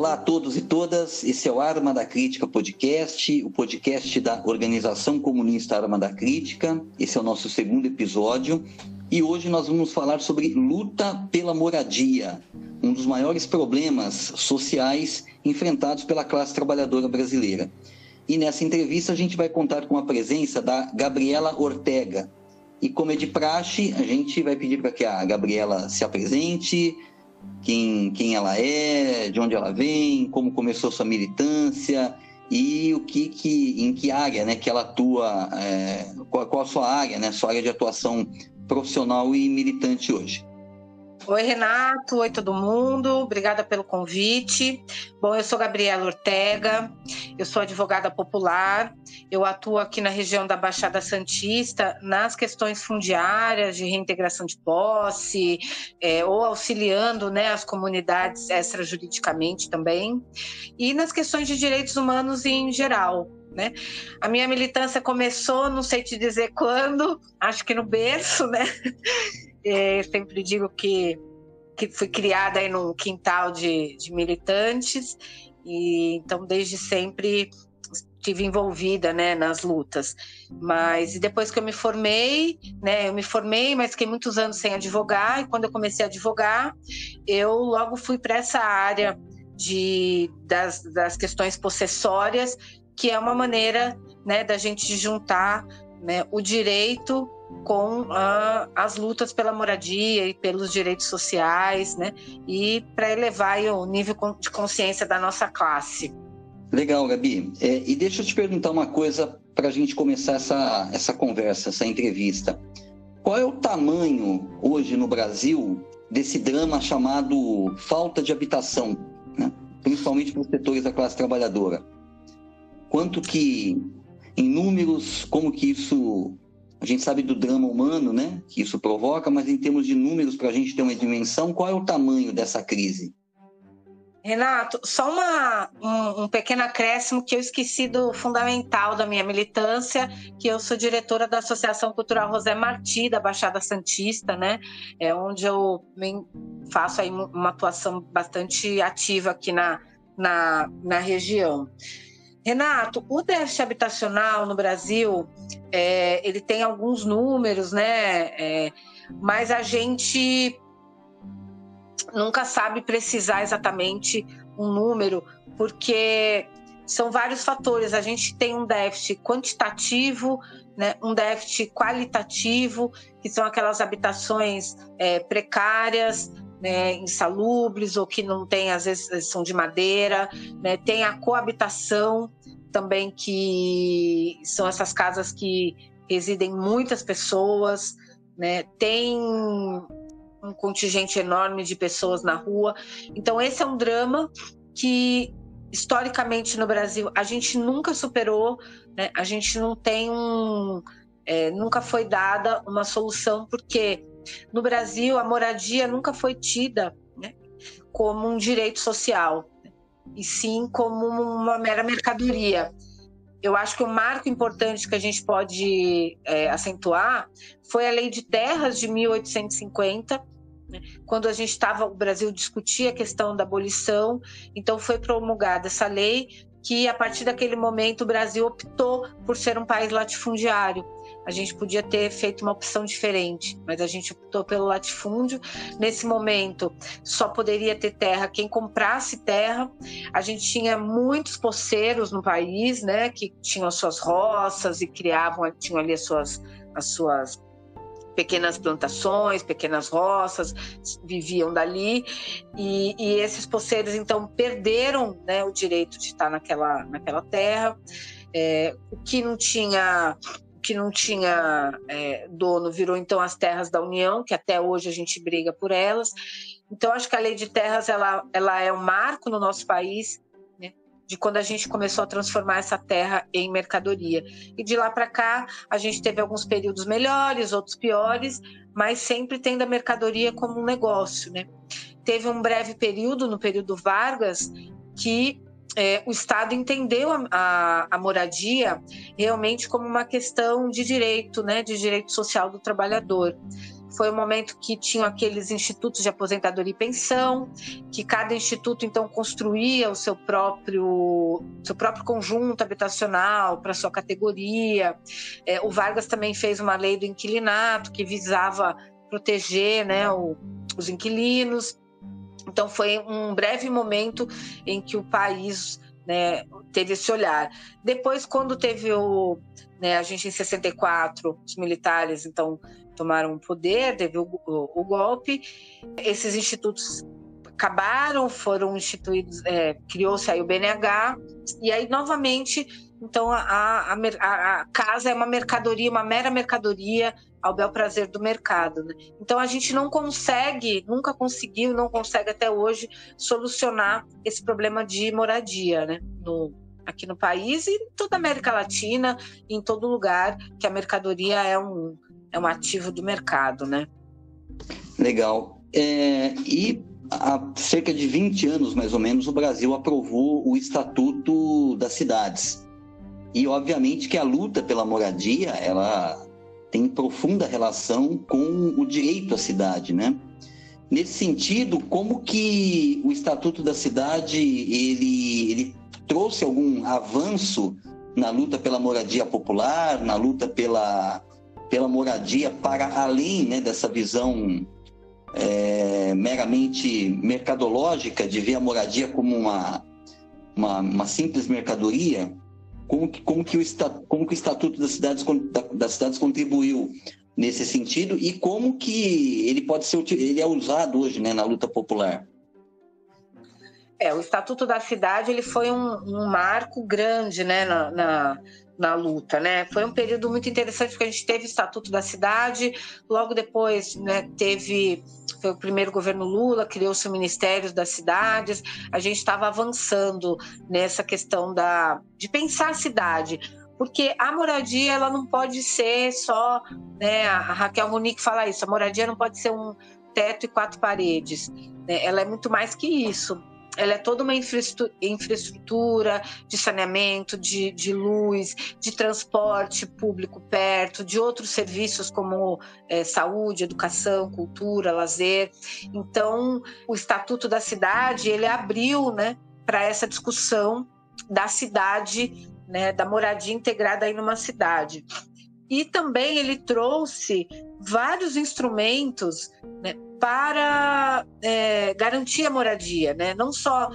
Olá a todos e todas, esse é o Arma da Crítica Podcast, o podcast da Organização Comunista Arma da Crítica. Esse é o nosso segundo episódio e hoje nós vamos falar sobre luta pela moradia, um dos maiores problemas sociais enfrentados pela classe trabalhadora brasileira. E nessa entrevista a gente vai contar com a presença da Gabriela Ortega. E como é de praxe, a gente vai pedir para que a Gabriela se apresente, quem ela é, de onde ela vem, como começou sua militância e em que área, né, que ela atua, qual a sua área, né, sua área de atuação profissional e militante hoje. Oi, Renato. Oi, todo mundo. Obrigada pelo convite. Bom, eu sou Gabriela Ortega, eu sou advogada popular, eu atuo aqui na região da Baixada Santista nas questões fundiárias, de reintegração de posse, ou auxiliando, né, as comunidades extrajuridicamente também, e nas questões de direitos humanos em geral. Né? A minha militância começou, não sei te dizer quando, acho que no berço, né? Sempre digo que fui criada aí num quintal de militantes, e então desde sempre estive envolvida, né, nas lutas. Mas depois que eu me formei, né, mas fiquei muitos anos sem advogar, e quando eu comecei a advogar, eu logo fui para essa área das questões possessórias, que é uma maneira, né, da gente juntar, né, o direito com as lutas pela moradia e pelos direitos sociais, né, e para elevar aí o nível de consciência da nossa classe. Legal, Gabi. E deixa eu te perguntar uma coisa para a gente começar essa conversa, essa entrevista. Qual é o tamanho hoje no Brasil desse drama chamado falta de habitação, né, principalmente para os setores da classe trabalhadora? Quanto que, em números, como que isso... A gente sabe do drama humano, né, que isso provoca, mas em termos de números, para a gente ter uma dimensão, qual é o tamanho dessa crise? Renato, só um pequeno acréscimo que eu esqueci do fundamental da minha militância, que eu sou diretora da Associação Cultural José Martí, da Baixada Santista, né, onde eu faço aí uma atuação bastante ativa aqui na região. Renato, o déficit habitacional no Brasil, ele tem alguns números, né? Mas a gente nunca sabe precisar exatamente um número, porque são vários fatores. A gente tem um déficit quantitativo, né? Um déficit qualitativo, que são aquelas habitações precárias, né, insalubres, ou que não tem, às vezes são de madeira, né? Tem a coabitação também, que são essas casas que residem muitas pessoas, né? Tem um contingente enorme de pessoas na rua. Então esse é um drama que historicamente no Brasil a gente nunca superou, né? A gente não tem nunca foi dada uma solução, porque no Brasil a moradia nunca foi tida, né, como um direito social, né, e sim como uma mera mercadoria. Eu acho que o marco importante que a gente pode acentuar foi a Lei de Terras de 1850, né, quando o Brasil discutia a questão da abolição. Então foi promulgada essa lei, que a partir daquele momento o Brasil optou por ser um país latifundiário. A gente podia ter feito uma opção diferente, mas a gente optou pelo latifúndio. Nesse momento, só poderia ter terra quem comprasse terra. A gente tinha muitos poceiros no país, né, que tinham as suas roças e tinham ali as suas pequenas plantações, pequenas roças, viviam dali, e esses poceiros, então, perderam, né, o direito de estar naquela terra. O que não tinha dono virou, então, as terras da União, que até hoje a gente briga por elas. Então, acho que a Lei de Terras ela é um marco no nosso país, né, de quando a gente começou a transformar essa terra em mercadoria. E de lá para cá, a gente teve alguns períodos melhores, outros piores, mas sempre tendo a mercadoria como um negócio, né? Teve um breve período, no período Vargas, que o Estado entendeu a moradia realmente como uma questão de direito, né, de direito social do trabalhador. foi o momento que tinham aqueles institutos de aposentadoria e pensão, que cada instituto, então, construía o seu próprio conjunto habitacional para sua categoria. O Vargas também fez uma lei do inquilinato, que visava proteger, né, os inquilinos. Então, foi um breve momento em que o país, né, teve esse olhar. Depois, quando teve a gente em 64, os militares, então, tomaram o poder, teve o golpe, esses institutos acabaram, foram instituídos, criou-se aí o BNH, e aí, novamente, então, a casa é uma mercadoria, uma mera mercadoria, ao bel prazer do mercado, né? Então a gente não consegue, nunca conseguiu, não consegue até hoje solucionar esse problema de moradia, né? Aqui no país e em toda a América Latina, em todo lugar que a mercadoria é um ativo do mercado, né? Legal. E há cerca de 20 anos, mais ou menos, o Brasil aprovou o Estatuto das Cidades. E, obviamente, que a luta pela moradia, ela tem profunda relação com o direito à cidade, né? Nesse sentido, como que o Estatuto da Cidade ele trouxe algum avanço na luta pela moradia popular, na luta pela moradia para além, né, dessa visão meramente mercadológica de ver a moradia como uma simples mercadoria? Como que o Estatuto das Cidades contribuiu nesse sentido e como que ele é usado hoje, né, na luta popular? O Estatuto da Cidade ele foi um marco grande, né, na luta, né? Foi um período muito interessante porque a gente teve o Estatuto da Cidade, logo depois, né, foi o primeiro governo Lula, criou-se o Ministério das Cidades, a gente estava avançando nessa questão de pensar a cidade, porque a moradia ela não pode ser só, né, a Raquel Ronick fala isso, a moradia não pode ser um teto e 4 paredes, né? Ela é muito mais que isso. Ela é toda uma infraestrutura de saneamento, de luz, de transporte público perto, de outros serviços como saúde, educação, cultura, lazer. Então, o Estatuto da Cidade, ele abriu, né, para essa discussão da cidade, né, da moradia integrada aí numa cidade. E também ele trouxe vários instrumentos, né, para garantir a moradia, né? Não só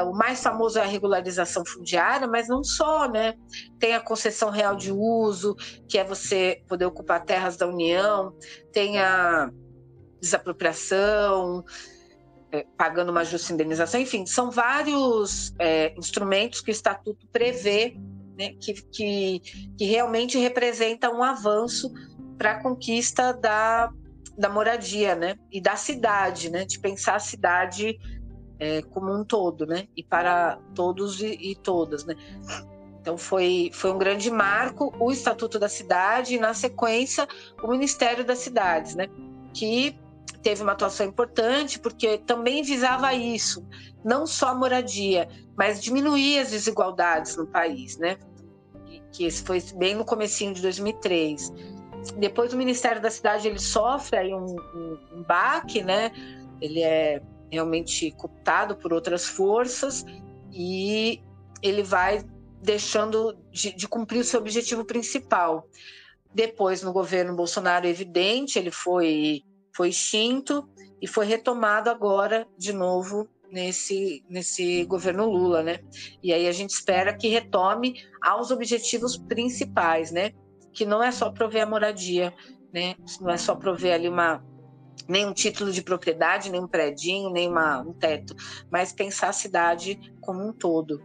o mais famoso é a regularização fundiária, mas não só, né? Tem a concessão real de uso, que é você poder ocupar terras da União, tem a desapropriação, pagando uma justa indenização, enfim, são vários instrumentos que o Estatuto prevê, né, que realmente representa um avanço para a conquista da moradia, né, e da cidade, né, de pensar a cidade como um todo, né, e para todos e todas, né. Então foi um grande marco o Estatuto da Cidade e, na sequência, o Ministério das Cidades, né, que teve uma atuação importante porque também visava isso, não só a moradia, mas diminuir as desigualdades no país, né, que esse foi bem no comecinho de 2003. Depois o Ministério da Cidade ele sofre aí um baque, né? Ele é realmente cooptado por outras forças e ele vai deixando de cumprir o seu objetivo principal. Depois, no governo Bolsonaro, é evidente, ele foi extinto e foi retomado agora de novo nesse governo Lula, né? E aí a gente espera que retome aos objetivos principais, né? Que não é só prover a moradia, né? Não é só prover ali nem um título de propriedade, nem um predinho, nem um teto, mas pensar a cidade como um todo.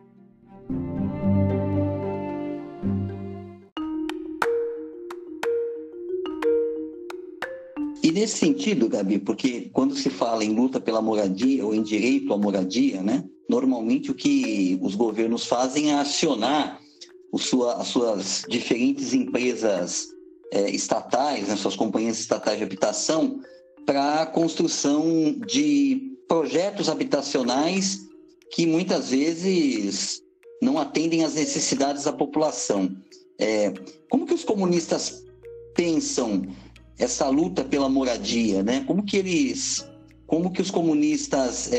E nesse sentido, Gabi, porque quando se fala em luta pela moradia ou em direito à moradia, né, normalmente o que os governos fazem é acionar as suas diferentes empresas estatais, né, suas companhias estatais de habitação, para a construção de projetos habitacionais que muitas vezes não atendem às necessidades da população. Como que os comunistas pensam essa luta pela moradia, né? Como que os comunistas,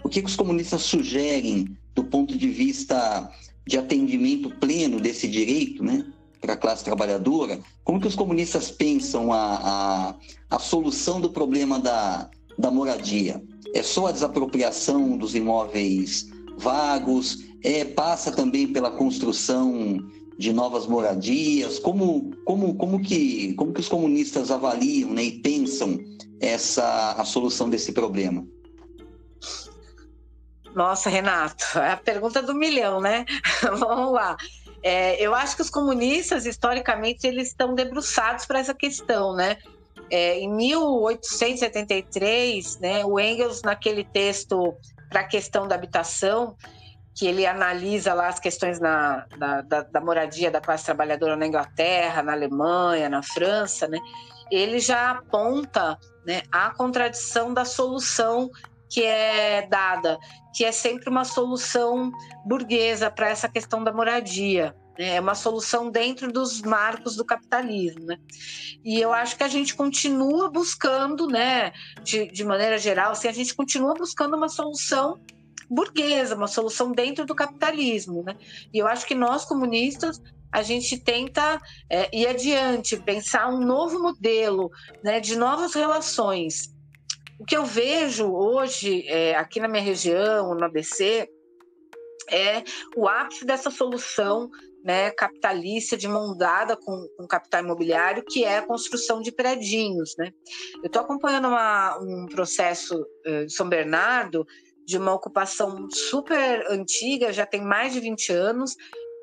o que os comunistas sugerem do ponto de vista de atendimento pleno desse direito, né, para a classe trabalhadora? Como que os comunistas pensam a solução do problema da moradia? É só a desapropriação dos imóveis vagos? Passa também pela construção de novas moradias? Como que os comunistas avaliam, né, e pensam a solução desse problema? Nossa, Renato, é a pergunta do milhão, né? Vamos lá. Eu acho que os comunistas, historicamente, eles estão debruçados para essa questão, né? Em 1873, né, o Engels, naquele texto para a questão da habitação, que ele analisa lá as questões da moradia da classe trabalhadora na Inglaterra, na Alemanha, na França, né, ele já aponta, né, a contradição da solução que é dada, que é sempre uma solução burguesa para essa questão da moradia. É uma solução dentro dos marcos do capitalismo, né? E eu acho que a gente continua buscando, né, de maneira geral, assim, a gente continua buscando uma solução burguesa, uma solução dentro do capitalismo, né? E eu acho que nós, comunistas, a gente tenta ir adiante, pensar um novo modelo, né, de novas relações. O que eu vejo hoje, aqui na minha região, no ABC, é o ápice dessa solução, né, capitalista de mão dada com o capital imobiliário, que é a construção de predinhos, né? Eu estou acompanhando um processo de São Bernardo, de uma ocupação super antiga, já tem mais de 20 anos,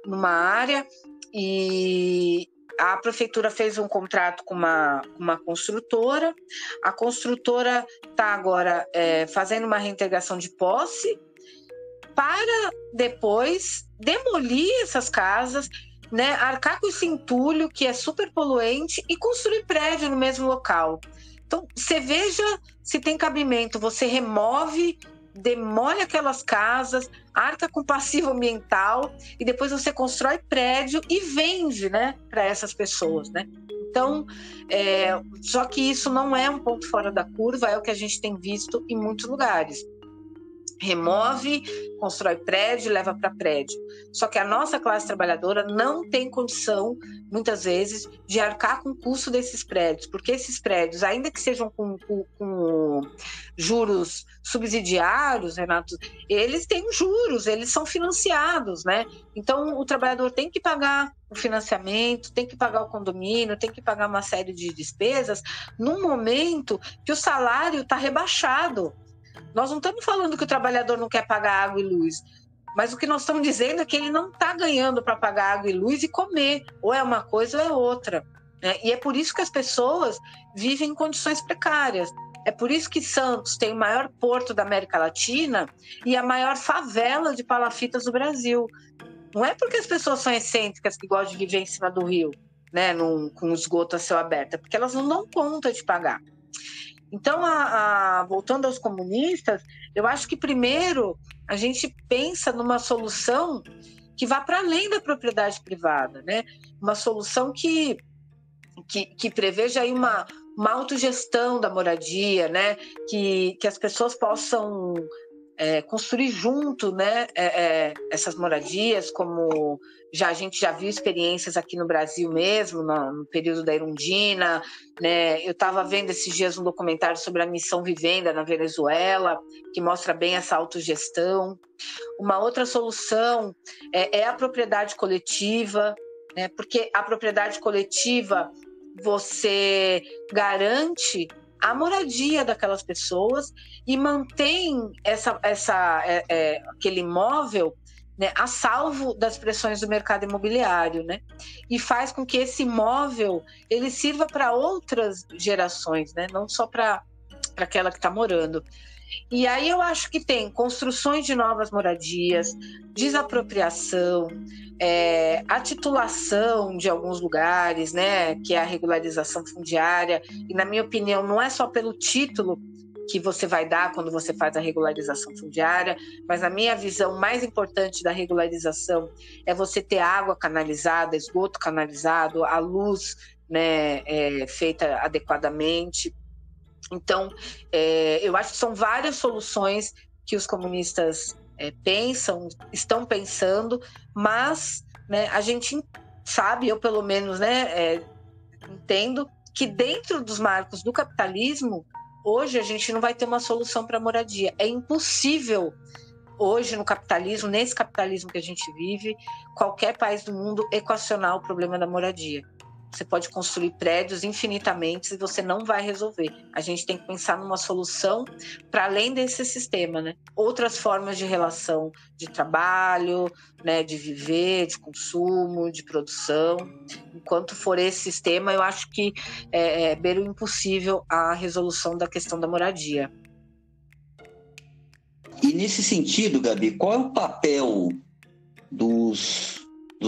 numa área, e a prefeitura fez um contrato com uma construtora. A construtora está agora fazendo uma reintegração de posse para depois demolir essas casas, né, arcar com esse entulho que é super poluente e construir prédio no mesmo local. Então, você veja se tem cabimento, você remove, demole aquelas casas, arca com passivo ambiental e depois você constrói prédio e vende, né, para essas pessoas, né? Então, só que isso não é um ponto fora da curva, é o que a gente tem visto em muitos lugares. Remove, constrói prédio, leva para prédio. Só que a nossa classe trabalhadora não tem condição, muitas vezes, de arcar com o custo desses prédios, porque esses prédios, ainda que sejam com juros subsidiários, Renato, eles têm juros, eles são financiados, né? Então, o trabalhador tem que pagar o financiamento, tem que pagar o condomínio, tem que pagar uma série de despesas, num momento que o salário está rebaixado. Nós não estamos falando que o trabalhador não quer pagar água e luz, mas o que nós estamos dizendo é que ele não está ganhando para pagar água e luz e comer, ou é uma coisa ou é outra, né? E é por isso que as pessoas vivem em condições precárias. É por isso que Santos tem o maior porto da América Latina e a maior favela de palafitas do Brasil. Não é porque as pessoas são excêntricas que gostam de viver em cima do rio, né, com o esgoto a céu aberto, é porque elas não dão conta de pagar. Então, voltando aos comunistas, eu acho que primeiro a gente pensa numa solução que vá para além da propriedade privada, né? Uma solução que preveja aí uma autogestão da moradia, né? Que as pessoas possam construir junto, né, essas moradias, como a gente já viu experiências aqui no Brasil mesmo, no período da Erundina, né? Eu estava vendo esses dias um documentário sobre a Missão Vivenda na Venezuela, que mostra bem essa autogestão. Uma outra solução é a propriedade coletiva, né? Porque a propriedade coletiva você garante a moradia daquelas pessoas e mantém aquele imóvel, né, a salvo das pressões do mercado imobiliário, né? E faz com que esse imóvel ele sirva para outras gerações, né? Não só para aquela que está morando. E aí eu acho que tem construções de novas moradias, desapropriação, a titulação de alguns lugares, né, que é a regularização fundiária, e na minha opinião não é só pelo título que você vai dar quando você faz a regularização fundiária, mas a minha visão mais importante da regularização é você ter água canalizada, esgoto canalizado, a luz, né, feita adequadamente. Então, eu acho que são várias soluções que os comunistas estão pensando, mas, né, a gente sabe, eu pelo menos, né, entendo que dentro dos marcos do capitalismo, hoje a gente não vai ter uma solução para a moradia. É impossível hoje no capitalismo, nesse capitalismo que a gente vive, qualquer país do mundo equacionar o problema da moradia. Você pode construir prédios infinitamente e você não vai resolver. A gente tem que pensar numa solução para além desse sistema, né? Outras formas de relação de trabalho, né? De viver, de consumo, de produção. Enquanto for esse sistema, eu acho que beira o impossível a resolução da questão da moradia. E nesse sentido, Gabi, qual é o papel dos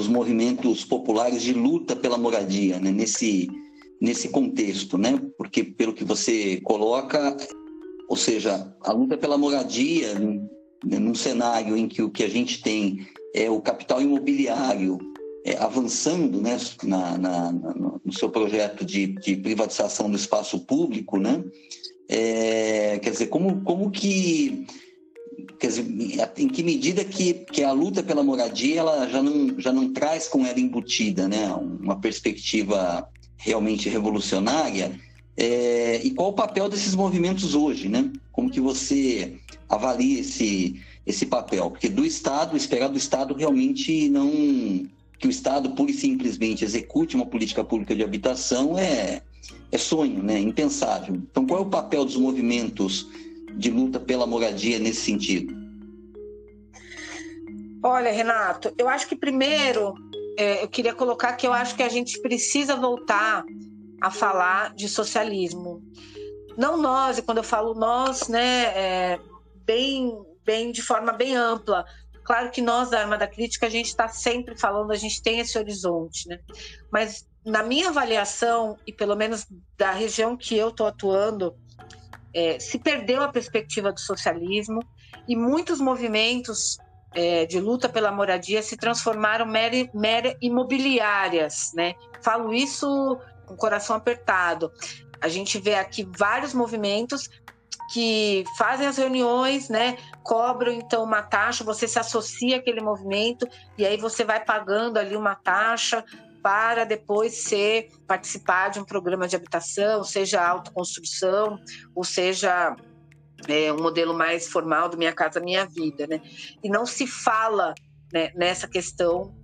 movimentos populares de luta pela moradia, né? nesse contexto, né? Porque, pelo que você coloca, ou seja, a luta pela moradia, num cenário em que o que a gente tem é o capital imobiliário avançando, né, no seu projeto de privatização do espaço público, né? Quer dizer, como que... Quer dizer, em que medida que a luta pela moradia ela já não traz com ela embutida, né, uma perspectiva realmente revolucionária, e qual o papel desses movimentos hoje, né? Como que você avalia esse papel? Porque esperar do Estado realmente não... que o Estado pura e simplesmente execute uma política pública de habitação é sonho, né? Impensável. Então, qual é o papel dos movimentos de luta pela moradia nesse sentido? Olha, Renato, eu acho que primeiro eu queria colocar que eu acho que a gente precisa voltar a falar de socialismo. Não nós, e quando eu falo nós, né, bem de forma bem ampla. Claro que nós da Armada Crítica a gente está sempre falando, a gente tem esse horizonte, né? Mas na minha avaliação, e pelo menos da região que eu estou atuando, se perdeu a perspectiva do socialismo e muitos movimentos de luta pela moradia se transformaram mera imobiliárias, né? Falo isso com o coração apertado. A gente vê aqui vários movimentos que fazem as reuniões, né? Cobram então uma taxa, você se associa àquele movimento e aí você vai pagando ali uma taxa para depois participar de um programa de habitação, seja autoconstrução, ou seja um modelo mais formal do Minha Casa Minha Vida, né? E não se fala, né, nessa questão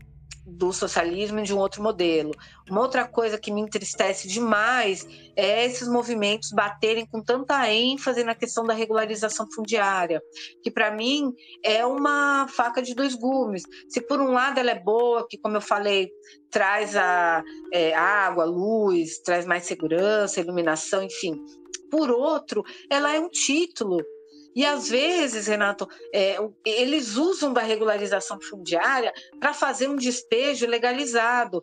do socialismo e de um outro modelo. Uma outra coisa que me entristece demais é esses movimentos baterem com tanta ênfase na questão da regularização fundiária, que para mim é uma faca de dois gumes. Se por um lado ela é boa, que como eu falei, traz água, luz, traz mais segurança, iluminação, enfim. Por outro, ela é um título. E, às vezes, Renato, eles usam da regularização fundiária para fazer um despejo legalizado.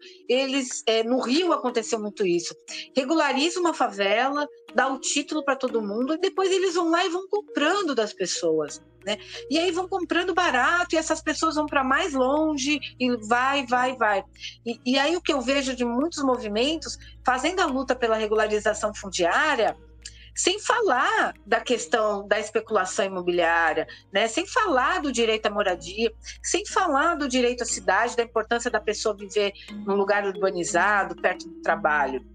No Rio aconteceu muito isso. Regulariza uma favela, dá o título para todo mundo, e depois eles vão lá e vão comprando das pessoas, né? E aí vão comprando barato, e essas pessoas vão para mais longe, e vai. E aí o que eu vejo de muitos movimentos fazendo a luta pela regularização fundiária, sem falar da questão da especulação imobiliária, né? Sem falar do direito à moradia, sem falar do direito à cidade, da importância da pessoa viver num lugar urbanizado, perto do trabalho.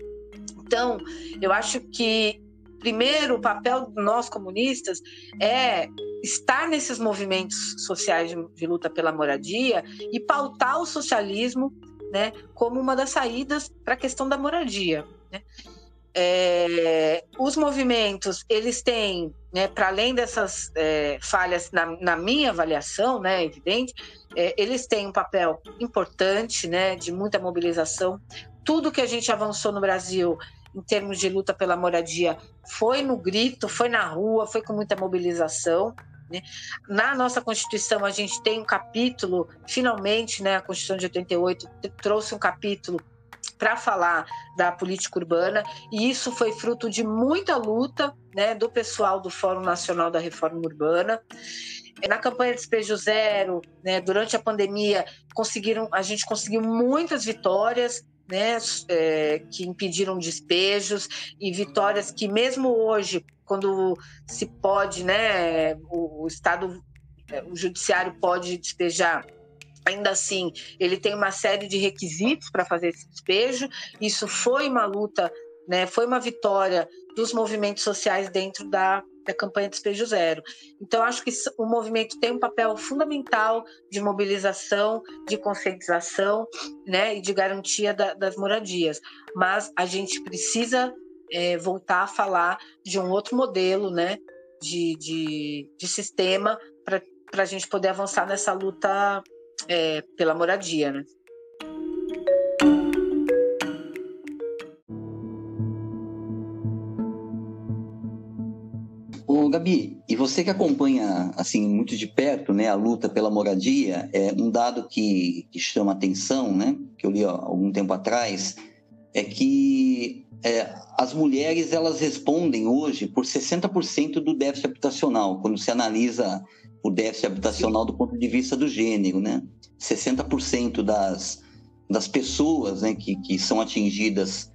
Então, eu acho que, primeiro, o papel de nós comunistas é estar nesses movimentos sociais de luta pela moradia e pautar o socialismo, né, como uma das saídas para a questão da moradia, né? Os movimentos, eles têm, né, para além dessas falhas, na minha avaliação, né, evidente, eles têm um papel importante, né, de muita mobilização. Tudo que a gente avançou no Brasil em termos de luta pela moradia foi no grito, foi na rua, foi com muita mobilização, né? Na nossa Constituição a gente tem um capítulo, finalmente, né, a Constituição de 88 trouxe um capítulo para falar da política urbana, e isso foi fruto de muita luta, né, do pessoal do Fórum Nacional da Reforma Urbana. Na campanha Despejo Zero, né, durante a pandemia, a gente conseguiu muitas vitórias, né, que impediram despejos, e vitórias que mesmo hoje, quando se pode, né, o Estado, o judiciário pode despejar, ainda assim ele tem uma série de requisitos para fazer esse despejo. Isso foi uma luta, né, foi uma vitória dos movimentos sociais dentro da campanha Despejo Zero. Então, acho que o movimento tem um papel fundamental de mobilização, de conscientização, né, e de garantia das moradias. Mas a gente precisa voltar a falar de um outro modelo, né, de sistema para a gente poder avançar nessa luta pela moradia, né? Ô, Gabi, e você que acompanha assim muito de perto, né, a luta pela moradia, um dado que chama atenção, né, que eu li há algum tempo atrás, é que as mulheres elas respondem hoje por 60% do déficit habitacional, quando se analisa o déficit habitacional do ponto de vista do gênero, né? 60% das pessoas, né, que são atingidas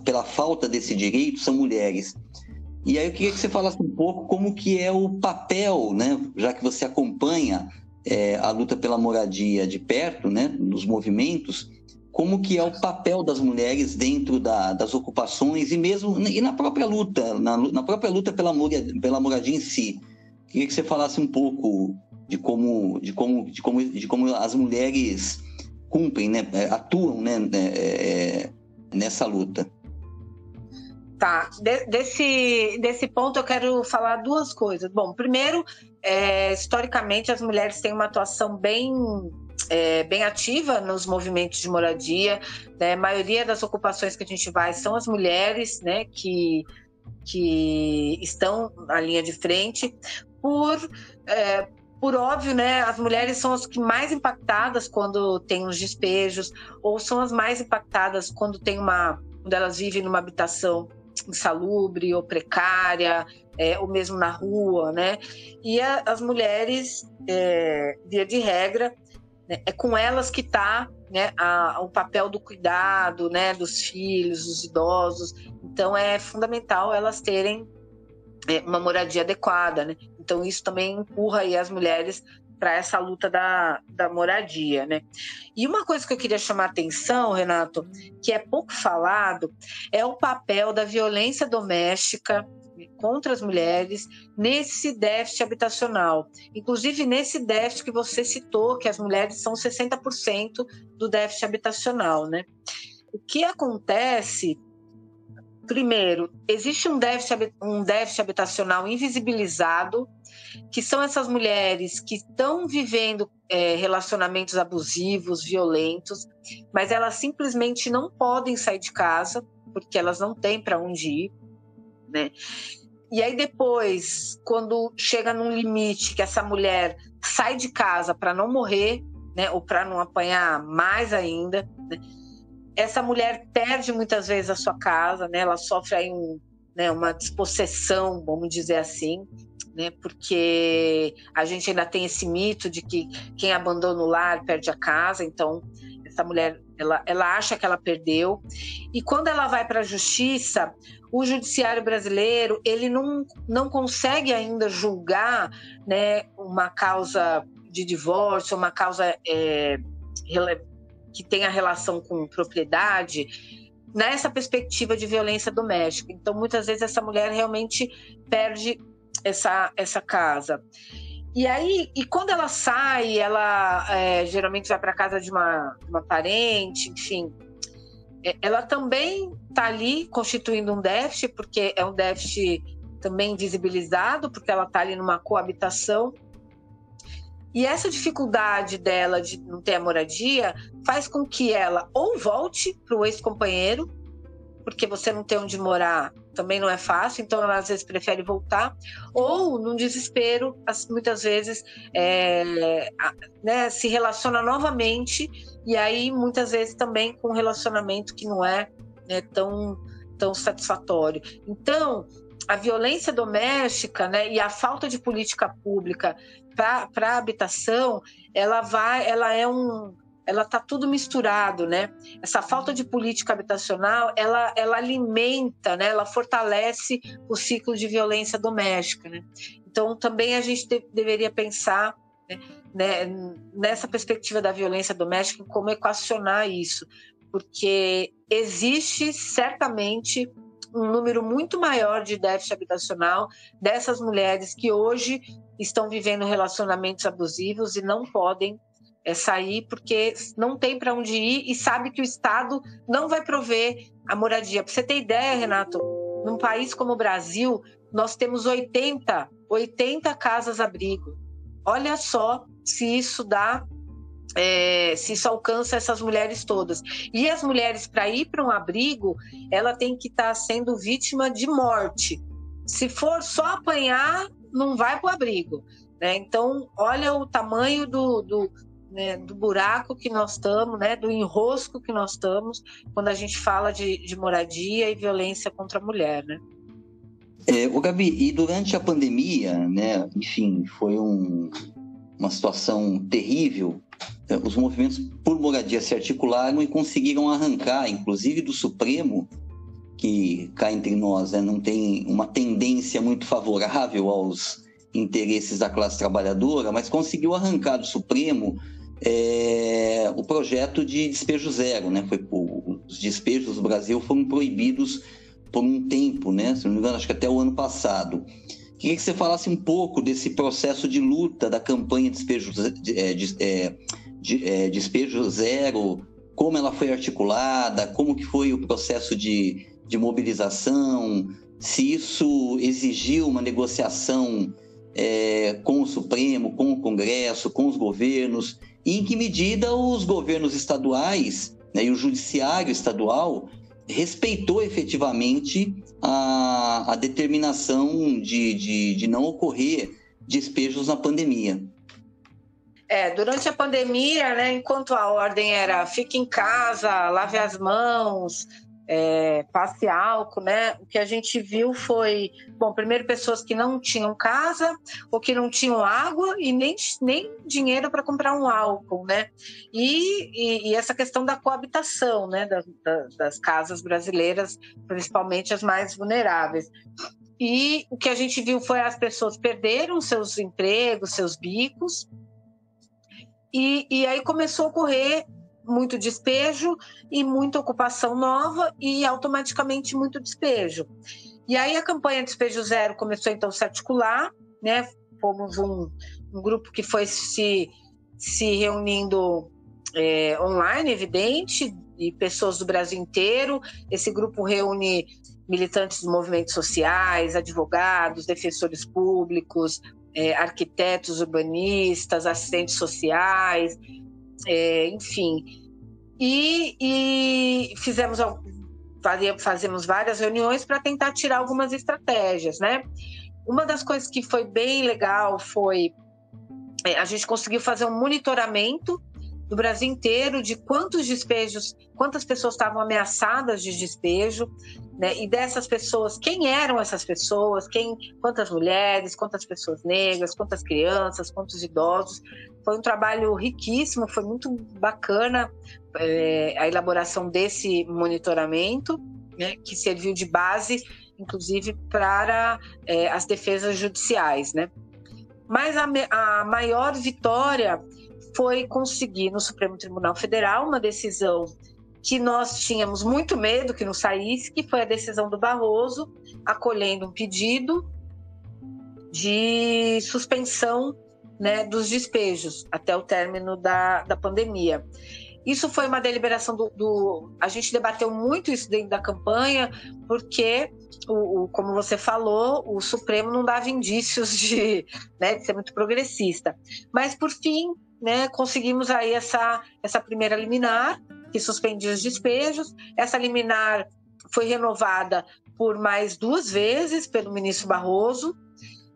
pela falta desse direito são mulheres. E aí eu queria que você falasse um pouco como que é o papel, né, já que você acompanha a luta pela moradia de perto, né, nos movimentos, como que é o papel das mulheres dentro das ocupações e na própria luta, na própria luta pela moradia em si. Queria que você falasse um pouco de como as mulheres cumprem, né, atuam, né, nessa luta. Tá, desse ponto eu quero falar duas coisas. Bom, primeiro, historicamente as mulheres têm uma atuação bem ativa nos movimentos de moradia, né? A maioria das ocupações que a gente vai são as mulheres, né, que estão na linha de frente. Por óbvio, né, as mulheres são as que mais impactadas quando tem os despejos, ou são as mais impactadas quando elas vivem numa habitação insalubre ou precária, ou mesmo na rua, né? E as mulheres, via de regra, né, é com elas que está, né, o papel do cuidado, né, dos filhos, dos idosos. Então é fundamental elas terem uma moradia adequada, né? Então isso também empurra aí as mulheres para essa luta da moradia, né? E uma coisa que eu queria chamar a atenção, Renato, que é pouco falado, é o papel da violência doméstica contra as mulheres nesse déficit habitacional. Inclusive nesse déficit que você citou, que as mulheres são 60% do déficit habitacional, né? O que acontece... Primeiro, existe um déficit habitacional invisibilizado, que são essas mulheres que estão vivendo relacionamentos abusivos, violentos, mas elas simplesmente não podem sair de casa, porque elas não têm para onde ir, né? E aí depois, quando chega num limite que essa mulher sai de casa para não morrer, né, ou para não apanhar mais ainda, né, essa mulher perde muitas vezes a sua casa, né? Ela sofre aí uma despossessão, vamos dizer assim, né? Porque a gente ainda tem esse mito de que quem abandona o lar perde a casa. Então essa mulher ela acha que ela perdeu, e quando ela vai para a justiça, o judiciário brasileiro ele não consegue ainda julgar, né, uma causa de divórcio, uma causa que tenha relação com propriedade, nessa perspectiva de violência doméstica. Então, muitas vezes, essa mulher realmente perde essa casa. E aí, quando ela sai, ela geralmente vai para a casa de uma parente, enfim, ela também está ali constituindo um déficit, porque é um déficit também invisibilizado, porque ela está ali numa coabitação. E essa dificuldade dela de não ter a moradia faz com que ela ou volte para o ex-companheiro, porque você não tem onde morar, também não é fácil, então ela às vezes prefere voltar, ou num desespero, muitas vezes né, se relaciona novamente, e aí muitas vezes também com um relacionamento que não é, né, tão satisfatório. Então, a violência doméstica, né, e a falta de política pública para a habitação, ela é ela está tudo misturado, né? Essa falta de política habitacional, ela alimenta, né? Ela fortalece o ciclo de violência doméstica, né? Então, também a gente deveria pensar, né, nessa perspectiva da violência doméstica, como equacionar isso, porque existe certamente um número muito maior de déficit habitacional dessas mulheres que hoje estão vivendo relacionamentos abusivos e não podem sair porque não tem para onde ir e sabe que o Estado não vai prover a moradia. Para você ter ideia, Renato, num país como o Brasil, nós temos 80 casas-abrigo. Olha só se isso dá, se isso alcança essas mulheres todas. E as mulheres, para ir para um abrigo, ela tem que estar sendo vítima de morte. Se for só apanhar, não vai para o abrigo, né? Então, olha o tamanho do buraco que nós estamos, né? Do enrosco que nós estamos quando a gente fala de moradia e violência contra a mulher, né? Ô Gabi, e durante a pandemia, né, enfim, foi uma situação terrível. Os movimentos por moradia se articularam e conseguiram arrancar, inclusive do Supremo, que cá entre nós, né, não tem uma tendência muito favorável aos interesses da classe trabalhadora, mas conseguiu arrancar do Supremo o projeto de despejo zero, né? Os despejos do Brasil foram proibidos por um tempo, né? Se não me engano, acho que até o ano passado. Queria que você falasse um pouco desse processo de luta da campanha Despejo Zero, como ela foi articulada, como que foi o processo de mobilização, se isso exigiu uma negociação com o Supremo, com o Congresso, com os governos, e em que medida os governos estaduais, né, e o judiciário estadual respeitou efetivamente a determinação de não ocorrer despejos na pandemia. Durante a pandemia, né, enquanto a ordem era fique em casa, lave as mãos, passe álcool, né, o que a gente viu foi, primeiro pessoas que não tinham casa ou que não tinham água e nem dinheiro para comprar um álcool, né, e essa questão da coabitação, né, das casas brasileiras, principalmente as mais vulneráveis. E o que a gente viu foi as pessoas perderam seus empregos, seus bicos, e aí começou a ocorrer muito despejo e muita ocupação nova e automaticamente muito despejo. E aí a campanha Despejo Zero começou então a se articular, né? Fomos um grupo que foi se reunindo online, evidente, e pessoas do Brasil inteiro. Esse grupo reúne militantes dos movimentos sociais, advogados, defensores públicos, arquitetos, urbanistas, assistentes sociais, enfim. E fazemos várias reuniões para tentar tirar algumas estratégias, né? Uma das coisas que foi bem legal foi a gente conseguiu fazer um monitoramento do Brasil inteiro de quantas pessoas estavam ameaçadas de despejo, né? E dessas pessoas, quem eram essas pessoas, quantas mulheres, quantas pessoas negras, quantas crianças, quantos idosos. Foi um trabalho riquíssimo, foi muito bacana a elaboração desse monitoramento, né? Que serviu de base, inclusive, para as defesas judiciais, né? Mas a maior vitória foi conseguir no Supremo Tribunal Federal uma decisão que nós tínhamos muito medo que não saísse, que foi a decisão do Barroso, acolhendo um pedido de suspensão, né, dos despejos até o término da pandemia. Isso foi uma deliberação a gente debateu muito isso dentro da campanha, porque, como você falou, o Supremo não dava indícios de ser muito progressista. Mas, por fim, né, conseguimos aí essa primeira liminar, que suspendia os despejos. Essa liminar foi renovada por mais 2 vezes pelo ministro Barroso,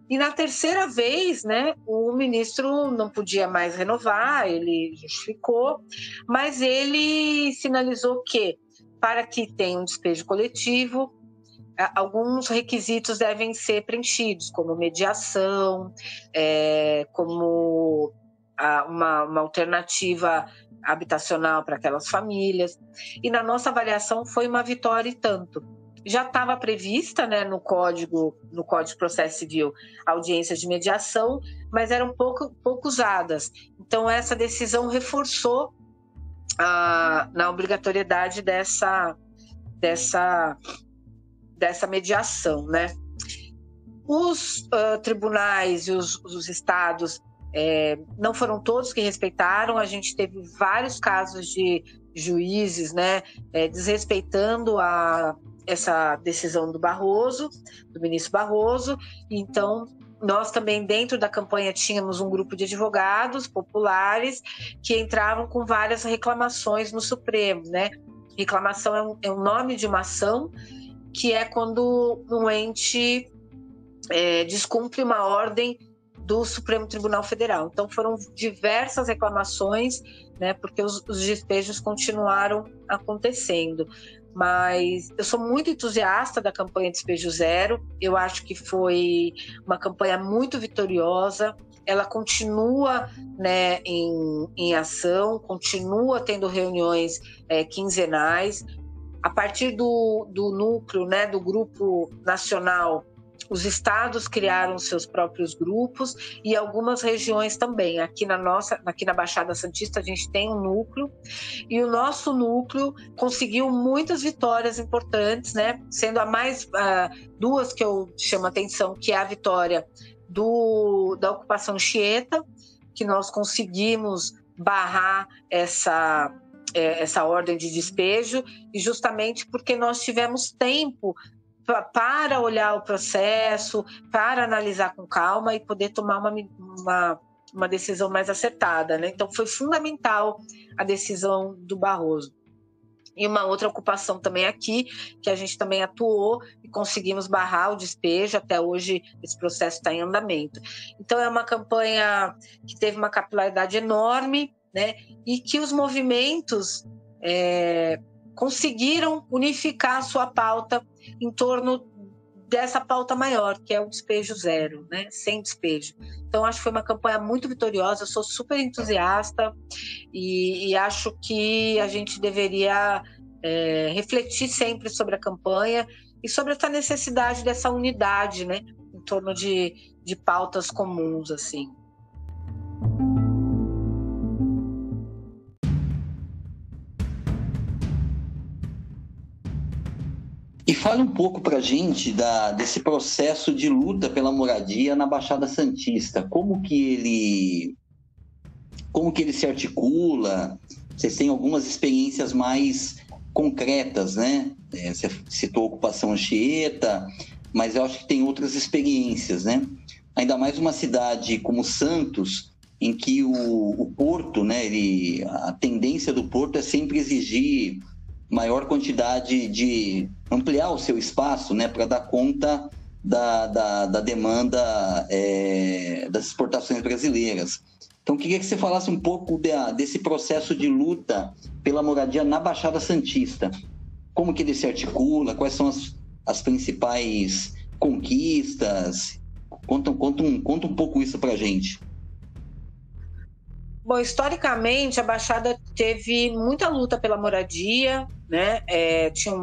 e na terceira vez, né, o ministro não podia mais renovar, ele justificou, mas ele sinalizou que, para que tenha um despejo coletivo, alguns requisitos devem ser preenchidos, como mediação, como uma alternativa habitacional para aquelas famílias. E na nossa avaliação foi uma vitória e tanto. Já estava prevista, né, no Código de Processo Civil audiências de mediação, mas eram pouco usadas. Então essa decisão reforçou na obrigatoriedade dessa mediação, né? Os tribunais e os estados não foram todos que respeitaram. A gente teve vários casos de juízes, né, desrespeitando essa decisão do ministro Barroso. Então, nós também, dentro da campanha, tínhamos um grupo de advogados populares que entravam com várias reclamações no Supremo, né? Reclamação é o nome de uma ação, que é quando um ente descumpre uma ordem do Supremo Tribunal Federal. Então, foram diversas reclamações, né, porque os despejos continuaram acontecendo. Mas eu sou muito entusiasta da campanha Despejo Zero. Eu acho que foi uma campanha muito vitoriosa. Ela continua, né, em ação, continua tendo reuniões quinzenais. A partir do núcleo, né, do grupo nacional, os estados criaram seus próprios grupos e algumas regiões também. Aqui na Baixada Santista a gente tem um núcleo, e o nosso núcleo conseguiu muitas vitórias importantes, né? Sendo duas que eu chamo a atenção, que é a vitória da ocupação Anchieta, que nós conseguimos barrar essa ordem de despejo, e justamente porque nós tivemos tempo para olhar o processo, para analisar com calma e poder tomar uma decisão mais acertada, né? Então, foi fundamental a decisão do Barroso. E uma outra ocupação também aqui, que a gente também atuou e conseguimos barrar o despejo. Até hoje, esse processo está em andamento. Então, é uma campanha que teve uma capilaridade enorme, né? E que os movimentos conseguiram unificar a sua pauta em torno dessa pauta maior, que é o despejo zero, né? Sem despejo. Então, acho que foi uma campanha muito vitoriosa. Eu sou super entusiasta e acho que a gente deveria refletir sempre sobre a campanha e sobre essa necessidade dessa unidade, né? Em torno de pautas comuns, assim. E fale um pouco para a gente desse processo de luta pela moradia na Baixada Santista. Como que ele se articula? Vocês têm algumas experiências mais concretas, né? Você citou a ocupação Anchieta, mas eu acho que tem outras experiências, né? Ainda mais uma cidade como Santos, em que o porto, né? A tendência do porto é sempre exigir maior quantidade de ampliar o seu espaço, né, para dar conta da demanda das exportações brasileiras. Então, queria que você falasse um pouco desse processo de luta pela moradia na Baixada Santista. Como que ele se articula? Quais são as principais conquistas? Conta um pouco isso para a gente. Bom, historicamente, a Baixada teve muita luta pela moradia, né? Tinha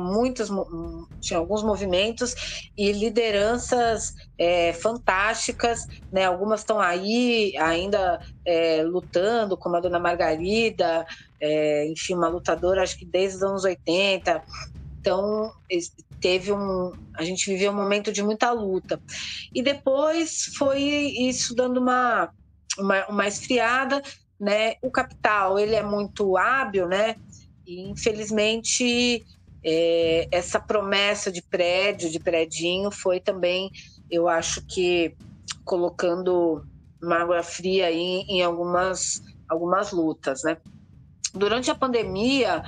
alguns movimentos e lideranças fantásticas, né? Algumas estão aí ainda lutando, como a dona Margarida, enfim, uma lutadora, acho que desde os anos 80. Então, a gente viveu um momento de muita luta. E depois foi isso dando uma esfriada, né? O capital, ele é muito hábil, né? E infelizmente essa promessa de predinho foi também, eu acho que colocando uma água fria aí em algumas lutas, né? Durante a pandemia,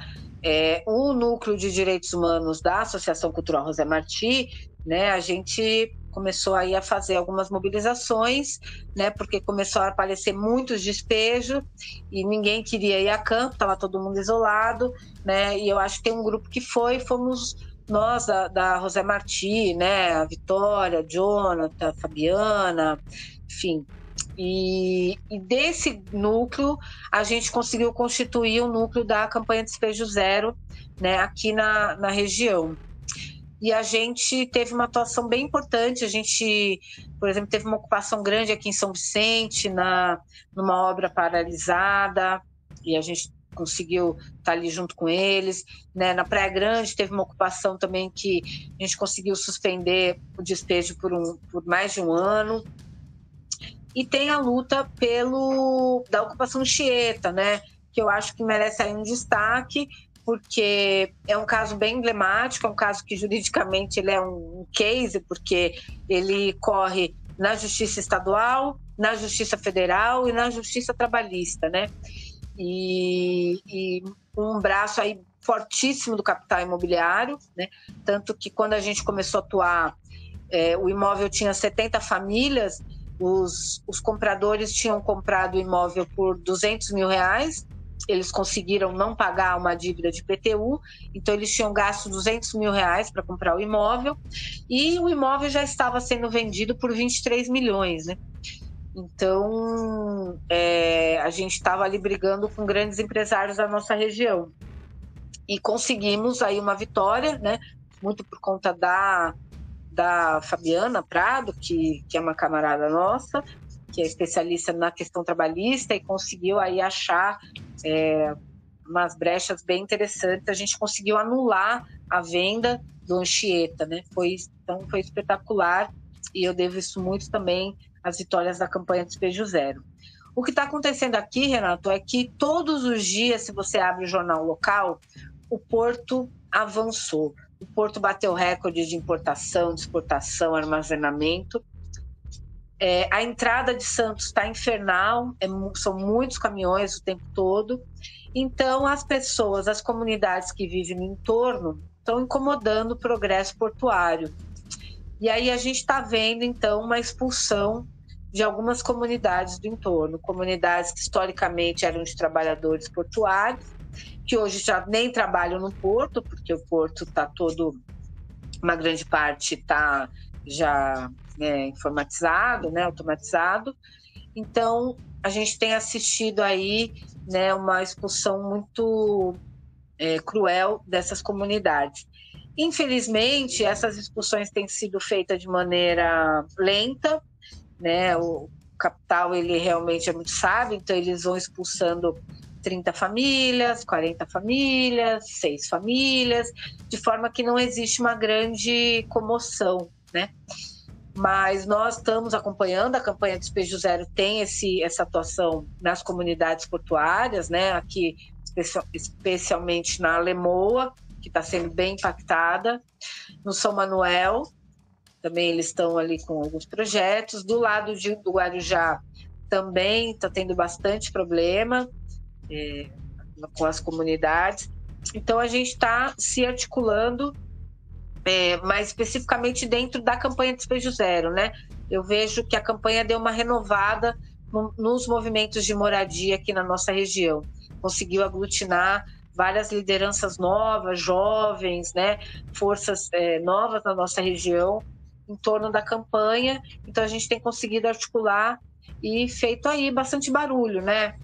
o Núcleo de Direitos Humanos da Associação Cultural José Martí, né, a gente começou aí a fazer algumas mobilizações, né, porque começou a aparecer muitos despejos e ninguém queria ir a campo, estava todo mundo isolado, né, e eu acho que tem um grupo que fomos nós da José Martí, né, a Vitória, a Jonathan, a Fabiana, enfim. E desse núcleo, a gente conseguiu constituir o núcleo da campanha Despejo Zero, né, aqui na região. E a gente teve uma atuação bem importante. A gente, por exemplo, teve uma ocupação grande aqui em São Vicente, numa obra paralisada, e a gente conseguiu estar ali junto com eles, né? Na Praia Grande teve uma ocupação também que a gente conseguiu suspender o despejo por mais de um ano. E tem a luta da ocupação Anchieta, né? Que eu acho que merece aí um destaque, porque é um caso bem emblemático, é um caso que juridicamente ele é um case, porque ele corre na Justiça Estadual, na Justiça Federal e na Justiça Trabalhista, né? E um braço aí fortíssimo do capital imobiliário, né? Tanto que quando a gente começou a atuar, o imóvel tinha 70 famílias, os compradores tinham comprado o imóvel por R$200 mil, eles conseguiram não pagar uma dívida de IPTU, então eles tinham gasto R$200 mil para comprar o imóvel, e o imóvel já estava sendo vendido por 23 milhões, né? Então, a gente estava ali brigando com grandes empresários da nossa região. E conseguimos aí uma vitória, né? Muito por conta da Fabiana Prado, que é uma camarada nossa, que é especialista na questão trabalhista, e conseguiu aí achar umas brechas bem interessantes. A gente conseguiu anular a venda do Anchieta, né? Foi espetacular, e eu devo isso muito também às vitórias da campanha Despejo Zero. O que está acontecendo aqui, Renato, é que todos os dias, se você abre o jornal local, o Porto avançou. O Porto bateu recorde de importação, de exportação, armazenamento. A entrada de Santos está infernal, são muitos caminhões o tempo todo. Então, as pessoas, as comunidades que vivem no entorno estão incomodando o progresso portuário. E aí a gente está vendo, então, uma expulsão de algumas comunidades do entorno, comunidades que historicamente eram de trabalhadores portuários, que hoje já nem trabalham no porto, porque o porto está todo, uma grande parte está já informatizado, né, automatizado. Então, a gente tem assistido aí, né, uma expulsão muito cruel dessas comunidades. Infelizmente, essas expulsões têm sido feitas de maneira lenta, né? O capital, ele realmente é muito sábio, então eles vão expulsando 30 famílias, 40 famílias, 6 famílias, de forma que não existe uma grande comoção, né? Mas nós estamos acompanhando, a campanha Despejo Zero tem essa atuação nas comunidades portuárias, né? Aqui, especialmente na Lemoa, que está sendo bem impactada, no São Manuel, também eles estão ali com alguns projetos, do lado do Guarujá também está tendo bastante problema com as comunidades. Então a gente está se articulando mais especificamente dentro da campanha Despejo Zero, né? Eu vejo que a campanha deu uma renovada nos movimentos de moradia aqui na nossa região, conseguiu aglutinar várias lideranças novas, jovens, né? Forças novas na nossa região em torno da campanha. Então a gente tem conseguido articular e feito aí bastante barulho, né?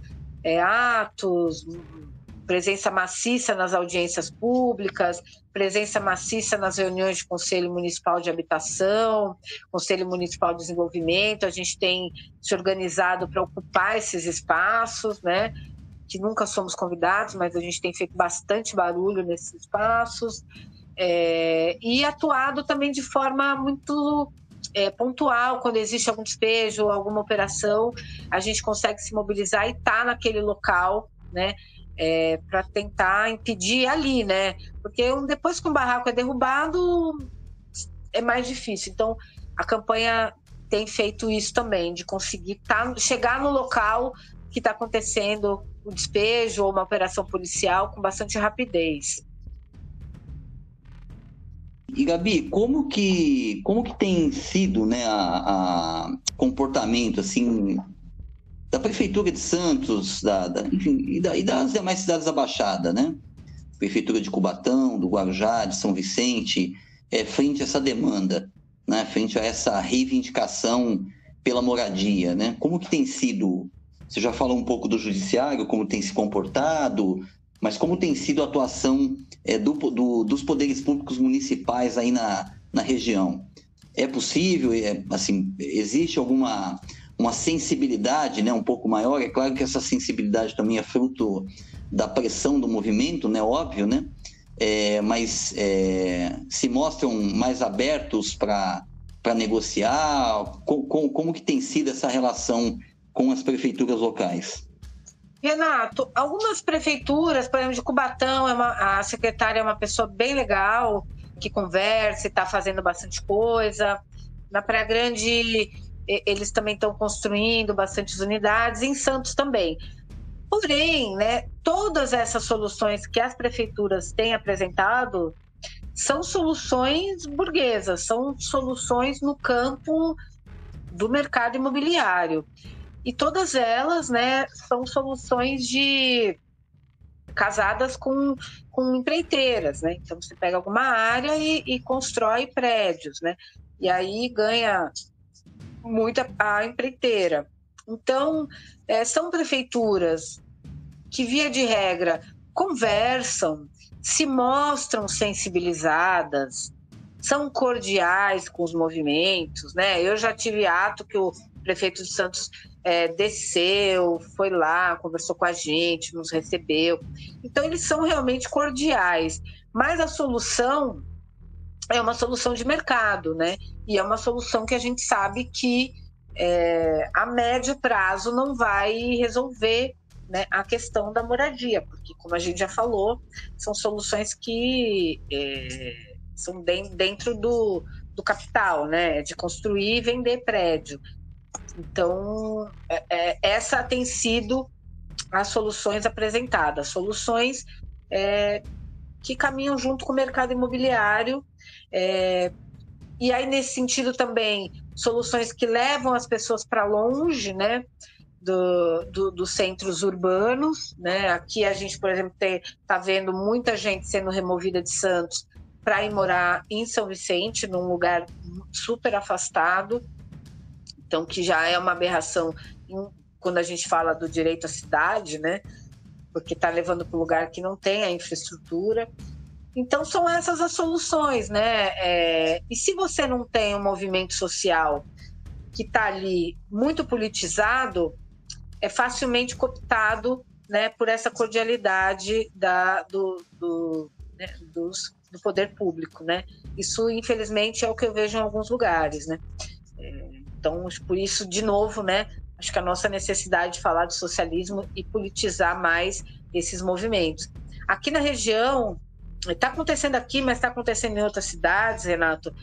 Atos, presença maciça nas audiências públicas, presença maciça nas reuniões de Conselho Municipal de Habitação, Conselho Municipal de Desenvolvimento. A gente tem se organizado para ocupar esses espaços, né? Que nunca somos convidados, mas a gente tem feito bastante barulho nesses espaços, e atuado também de forma muito pontual. Quando existe algum despejo, alguma operação, a gente consegue se mobilizar e estar naquele local, né, para tentar impedir ali, né, porque depois que um barraco é derrubado é mais difícil. Então a campanha tem feito isso também, de conseguir chegar no local que está acontecendo o despejo ou uma operação policial com bastante rapidez. E Gabi, como que tem sido, né, a comportamento assim da Prefeitura de Santos, enfim, e das demais cidades da Baixada, né? Prefeitura de Cubatão, do Guarujá, de São Vicente, frente a essa demanda, né? Frente a essa reivindicação pela moradia, né? Como que tem sido? Você já falou um pouco do judiciário, como tem se comportado, mas como tem sido a atuação dos poderes públicos municipais aí na região? É possível, assim, existe alguma uma sensibilidade, né, um pouco maior? É claro que essa sensibilidade também é fruto da pressão do movimento, né, óbvio, né? Mas se mostram mais abertos para negociar? Como que tem sido essa relação com as prefeituras locais? Renato, algumas prefeituras, por exemplo, de Cubatão, a secretária é uma pessoa bem legal, que conversa e está fazendo bastante coisa. Na Praia Grande, eles também estão construindo bastantes unidades, em Santos também. Porém, né, todas essas soluções que as prefeituras têm apresentado são soluções burguesas, são soluções no campo do mercado imobiliário. E todas elas, né, são soluções casadas com empreiteiras, né? Então você pega alguma área e constrói prédios, né? E aí ganha muito a empreiteira. Então, são prefeituras que, via de regra, conversam, se mostram sensibilizadas, são cordiais com os movimentos, né? Eu já tive ato que o prefeito de Santos desceu, foi lá, conversou com a gente, nos recebeu. Então, eles são realmente cordiais. Mas a solução é uma solução de mercado, né? E é uma solução que a gente sabe que a médio prazo não vai resolver, né, a questão da moradia, porque, como a gente já falou, são soluções que são dentro do capital, né? De construir e vender prédio. Então, essa tem sido as soluções apresentadas, soluções que caminham junto com o mercado imobiliário, e aí, nesse sentido também, soluções que levam as pessoas para longe, né, dos centros urbanos, né? Aqui a gente, por exemplo, está vendo muita gente sendo removida de Santos para ir morar em São Vicente, num lugar super afastado. Então, que já é uma aberração quando a gente fala do direito à cidade, né? Porque está levando para um lugar que não tem a infraestrutura. Então, são essas as soluções, né? E se você não tem um movimento social que está ali muito politizado, é facilmente cooptado, né, por essa cordialidade do poder público, né? Isso, infelizmente, é o que eu vejo em alguns lugares, né? Então, por isso, de novo, né, acho que a nossa necessidade de falar de socialismo e politizar mais esses movimentos. Aqui na região, está acontecendo aqui, mas está acontecendo em outras cidades, Renato.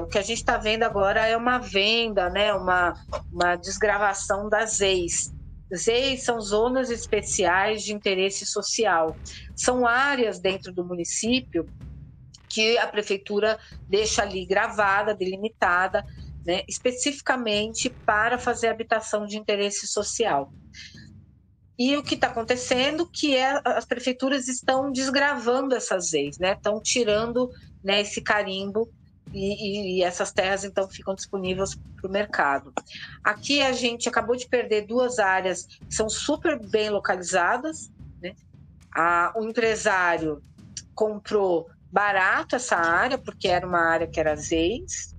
O que a gente está vendo agora é uma venda, né, uma desgravação das ZEIs. ZEIs são zonas especiais de interesse social. São áreas dentro do município que a prefeitura deixa ali gravada, delimitada, né, especificamente para fazer habitação de interesse social. E o que está acontecendo que as prefeituras estão desgravando essas ZEIs, né, estão tirando, né, esse carimbo e essas terras então ficam disponíveis para o mercado. Aqui a gente acabou de perder 2 áreas que são super bem localizadas, né? O empresário comprou barato essa área, porque era uma área que era ZEIs,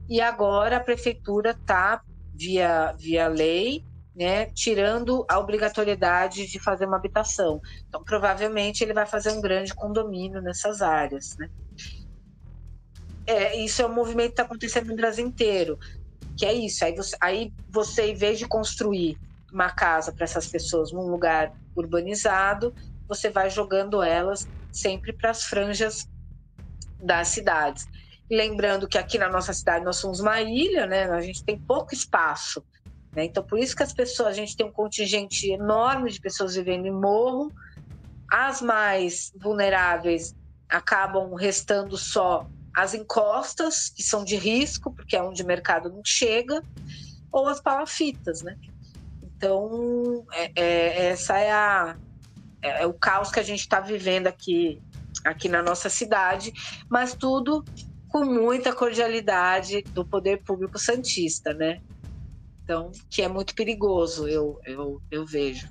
e agora a prefeitura está, via lei, né, tirando a obrigatoriedade de fazer uma habitação. Então, provavelmente, ele vai fazer um grande condomínio nessas áreas, né? Isso é um movimento que está acontecendo no Brasil inteiro, que é isso. Aí você, em vez de construir uma casa para essas pessoas num lugar urbanizado, você vai jogando elas sempre para as franjas das cidades. Lembrando que aqui na nossa cidade nós somos uma ilha, né? A gente tem pouco espaço, né? Então, por isso que a gente tem um contingente enorme de pessoas vivendo em morro. As mais vulneráveis acabam restando só as encostas, que são de risco, porque é onde o mercado não chega, ou as palafitas, né? Então, essa é é o caos que a gente está vivendo aqui na nossa cidade, mas tudo com muita cordialidade do poder público santista, né? Então, que é muito perigoso, eu vejo.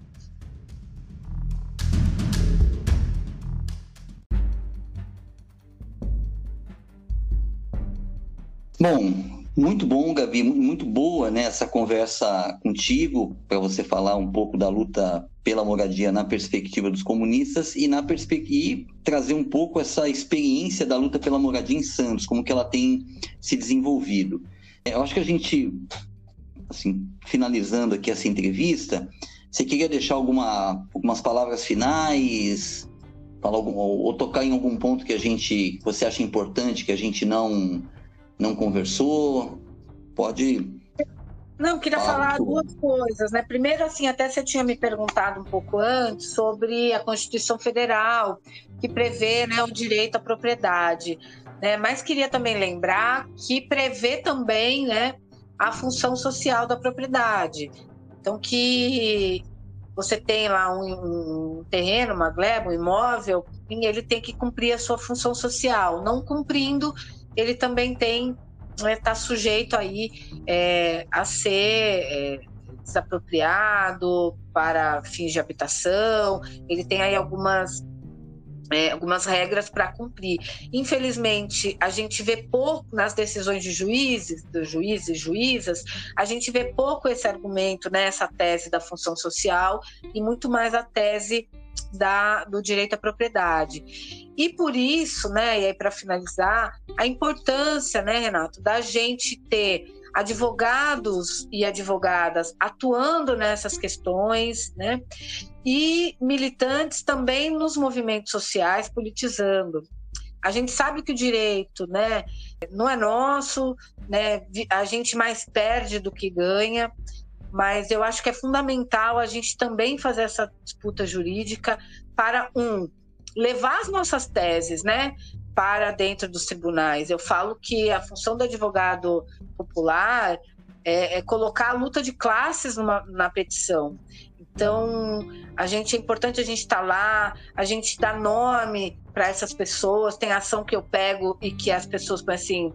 Bom, muito bom, Gabi, muito boa, né, essa conversa contigo, para você falar um pouco da luta pela moradia na perspectiva dos comunistas e trazer um pouco essa experiência da luta pela moradia em Santos, como que ela tem se desenvolvido. Eu acho que a gente, assim, finalizando aqui essa entrevista, você queria deixar algumas palavras finais, falar ou tocar em algum ponto que você acha importante, que a gente não conversou? Pode... Não, queria falar duas coisas, né? Primeiro, assim, até você tinha me perguntado um pouco antes sobre a Constituição Federal, que prevê, né, o direito à propriedade, né? Mas queria também lembrar que prevê também, né, a função social da propriedade. Então, que você tem lá um terreno, uma gleba, um imóvel, e ele tem que cumprir a sua função social. Não cumprindo, ele também está sujeito aí a ser desapropriado para fins de habitação. Ele tem aí algumas regras para cumprir. Infelizmente, a gente vê pouco nas decisões de dos juízes e juízas, a gente vê pouco esse argumento, né, essa tese da função social, e muito mais a tese do direito à propriedade. E por isso, né, e aí para finalizar, a importância, né, Renato, da gente ter advogados e advogadas atuando nessas questões, né, e militantes também nos movimentos sociais, politizando. A gente sabe que o direito, né, não é nosso, né, a gente mais perde do que ganha, mas eu acho que é fundamental a gente também fazer essa disputa jurídica para, levar as nossas teses, né, para dentro dos tribunais. Eu falo que a função do advogado popular é colocar a luta de classes na petição. Então, é importante a gente estar lá, a gente dar nome para essas pessoas. Tem ação que eu pego e que as pessoas põem assim,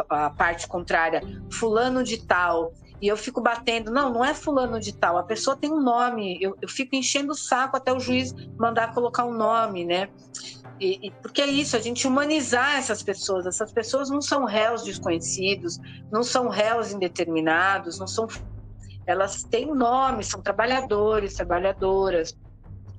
a parte contrária, fulano de tal, e eu fico batendo, não é fulano de tal, a pessoa tem um nome, eu fico enchendo o saco até o juiz mandar colocar um nome, né? Porque é isso, a gente humanizar essas pessoas não são réus desconhecidos, não são réus indeterminados, elas têm um nome, são trabalhadores, trabalhadoras,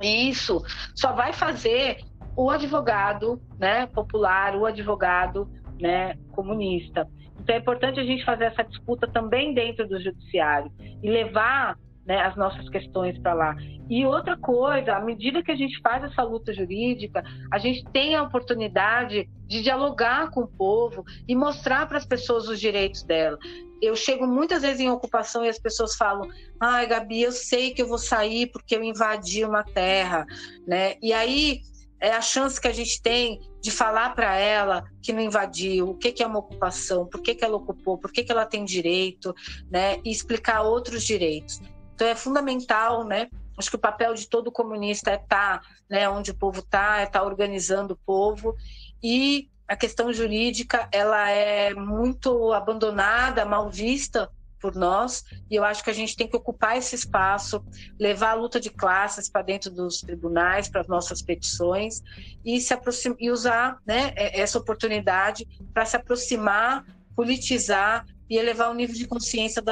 e isso só vai fazer o advogado, né, popular, o advogado, né, comunista. Então é importante a gente fazer essa disputa também dentro do judiciário e levar, né, as nossas questões para lá. E outra coisa, à medida que a gente faz essa luta jurídica, a gente tem a oportunidade de dialogar com o povo e mostrar para as pessoas os direitos dela. Eu chego muitas vezes em ocupação e as pessoas falam: ai, Gabi, eu sei que eu vou sair porque eu invadi uma terra, né? E aí é a chance que a gente tem de falar para ela que não invadiu, o que é uma ocupação, por que ela ocupou, por que ela tem direito, né? E explicar outros direitos. Então é fundamental, né? Acho que o papel de todo comunista é estar, né, onde o povo está, é estar organizando o povo. E a questão jurídica, ela é muito abandonada, mal vista por nós, e eu acho que a gente tem que ocupar esse espaço, levar a luta de classes para dentro dos tribunais, para as nossas petições, e usar, né, essa oportunidade para se aproximar, politizar e elevar o nível de consciência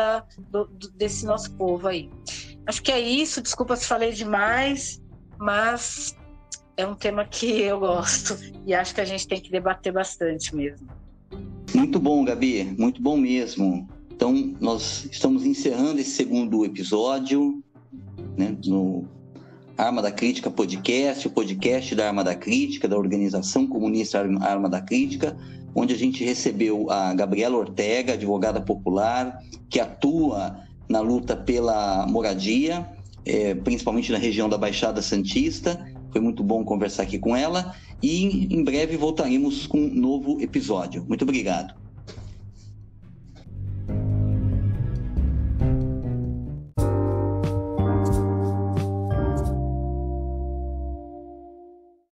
desse nosso povo aí. Acho que é isso, desculpa se falei demais, mas é um tema que eu gosto e acho que a gente tem que debater bastante mesmo. Muito bom, Gabi, muito bom mesmo. Então, nós estamos encerrando esse segundo episódio, né, no Arma da Crítica Podcast, o podcast da Arma da Crítica, da Organização Comunista Arma da Crítica, onde a gente recebeu a Gabriela Ortega, advogada popular, que atua na luta pela moradia, principalmente na região da Baixada Santista. Foi muito bom conversar aqui com ela e em breve voltaremos com um novo episódio. Muito obrigado.